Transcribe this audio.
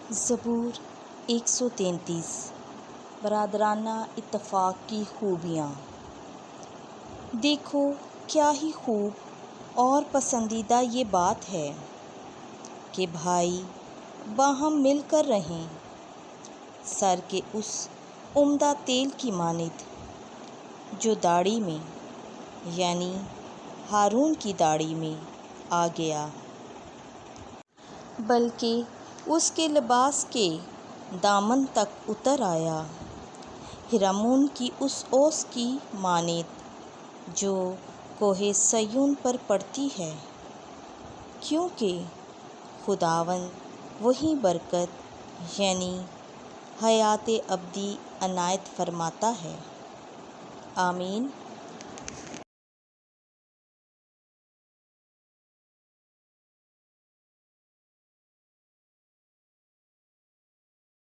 ज़बूर 133 बरादराना इत्तफ़ाक़ की खूबियाँ। देखो क्या ही खूब और पसंदीदा ये बात है कि भाई बाहम मिल कर रहें, सर के उस उम्दा तेल की मानित जो दाढ़ी में यानी हारून की दाढ़ी में आ गया, बल्कि उसके लिबास के दामन तक उतर आया। हिरमोन की उस ओस की मानित जो कोहे सयून पर पड़ती है, क्योंकि खुदावंद वही बरकत यानी हयात अब्दी अनायत फरमाता है। आमीन।